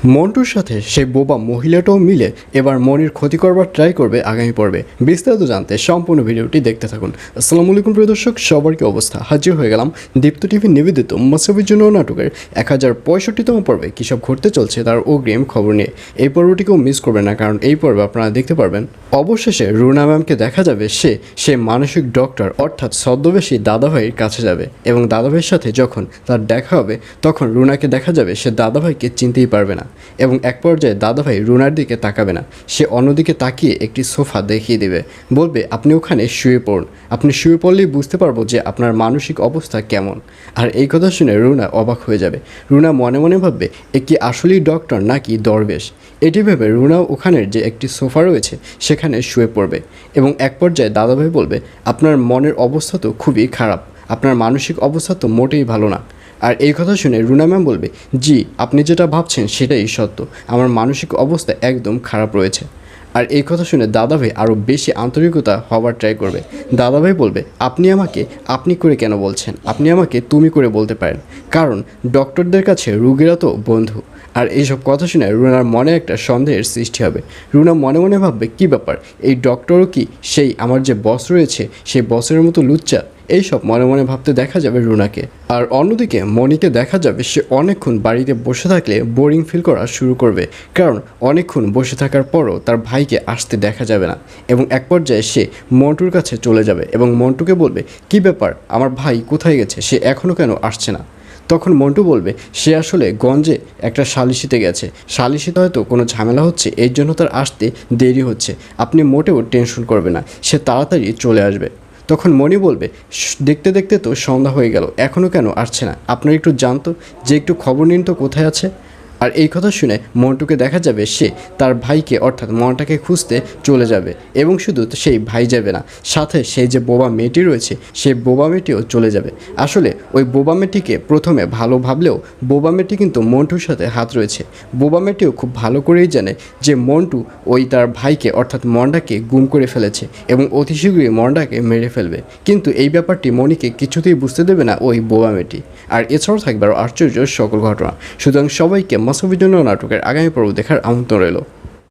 মন্টুর সাথে সেই বোবা মহিলাটাও মিলে এবার মনির ক্ষতি করবার ট্রাই করবে আগামী পর্বে। বিস্তারিত জানতে সম্পূর্ণ ভিডিওটি দেখতে থাকুন। আসসালামু আলাইকুম প্রিয় দর্শক, সবার কি অবস্থা? হাজির হয়ে গেলাম দীপ্ত টিভি নিবেদিত মাসাবির জন্য নাটকের 1065তম পর্বে কী সব ঘটতে চলছে তার অগ্রিম খবর নিয়ে। এই পর্বটিকেও মিস করবেন না, কারণ এই পর্বে আপনারা দেখতে পারবেন অবশেষে রুনা ম্যামকে দেখা যাবে সে মানসিক ডক্টর অর্থাৎ ছদ্মবেশী দাদাভাইয়ের কাছে যাবে, এবং দাদাভাইয়ের সাথে যখন তার দেখা হবে তখন রুনাকে দেখা যাবে সে দাদাভাইকে চিনতেই পারবে না, এবং এক পর্যায়ে দাদাভাই রুনার দিকে তাকাবে না, সে অন্যদিকে তাকিয়ে একটি সোফা দেখিয়ে দেবে, বলবে আপনি ওখানে শুয়ে পড়ুন, আপনি শুয়ে পড়লেই বুঝতে পারবো যে আপনার মানসিক অবস্থা কেমন। আর এই কথা শুনে রুনা অবাক হয়ে যাবে। রুনা মনে মনে ভাববে এ কি আসলেই ডক্টর নাকি দরবেশ। এটি ভেবে রুনাও ওখানের যে একটি সোফা রয়েছে সেখানে শুয়ে পড়বে, এবং এক পর্যায়ে দাদাভাই বলবে আপনার মনের অবস্থা তো খুবই খারাপ, আপনার মানসিক অবস্থা তো মোটেই ভালো না। আর এই কথা শুনে রুনা ম্যাম বলবে জি, আপনি যেটা ভাবছেন সেটাই সত্য, আমার মানসিক অবস্থা একদম খারাপ রয়েছে। আর এই কথা শুনে দাদাভাই আরও বেশি আন্তরিকতা হওয়ার ট্রাই করবে। দাদাভাই বলবে আপনি আমাকে আপনি করে কেন বলছেন, আপনি আমাকে তুমি করে বলতে পারেন, কারণ ডক্টরদের কাছে রুগীরা তো বন্ধু। আর এইসব কথা শুনে রুনার মনে একটা সন্দেহের সৃষ্টি হবে। রুনা মনে মনে ভাববে কী ব্যাপার, এই ডক্টরও কি সেই আমার যে বস রয়েছে সেই বসের মতো লুচ্চা? এইসব মনে মনে ভাবতে দেখা যাবে রুনাকে। আর অন্যদিকে মনিকে দেখা যাবে সে অনেকক্ষণ বাড়িতে বসে থাকলে বোরিং ফিল করা শুরু করবে, কারণ অনেকক্ষণ বসে থাকার পরও তার ভাইকে আসতে দেখা যাবে না, এবং এক পর্যায়ে সে মন্টুর কাছে চলে যাবে এবং মন্টুকে বলবে কী ব্যাপার, আমার ভাই কোথায় গেছে, সে এখনও কেন আসছে না? তখন মন্টু বলবে সে আসলে গঞ্জে একটা সালিশিতে গেছে, সালিশিতে হয়তো কোনো ঝামেলা হচ্ছে, এর জন্য তার আসতে দেরি হচ্ছে, আপনি মোটেও টেনশন করবে না, সে তাড়াতাড়ি চলে আসবে। তখন মণি বলবে দেখতে দেখতে তো সন্ধ্যা হয়ে গেল, এখনও কেন আসছে না, আপনার একটু জানতো যে একটু খবর নিন তো কোথায় আছে। আর এই কথা শুনে মন্টুকে দেখা যাবে সে তার ভাইকে অর্থাৎ মনটাকে খুঁজতে চলে যাবে, এবং শুধু সেই ভাই যাবে না, সাথে সেই যে বোবা মেয়েটি রয়েছে সেই বোবা মেয়েটিও চলে যাবে। আসলে ওই বোবা মেয়েটিকে প্রথমে ভালো ভাবলেও বোবা মেয়েটি কিন্তু মন্টুর সাথে হাত রয়েছে। বোবা মেয়েটিও খুব ভালো করেই জানে যে মন্টু ওই তার ভাইকে অর্থাৎ মন্ডাকে গুম করে ফেলেছে এবং অতি শীঘ্রই মন্ডাকে মেরে ফেলবে, কিন্তু এই ব্যাপারটি মনিকে কিছুতেই বুঝতে দেবে না ওই বোবা মেয়েটি। আর এছাড়াও থাকবে আরও আশ্চর্য সকল ঘটনা। সুতরাং সবাইকে মাসাবির জন্য নাটকের আগামী পর্ব দেখার আমন্ত্রণ রইল।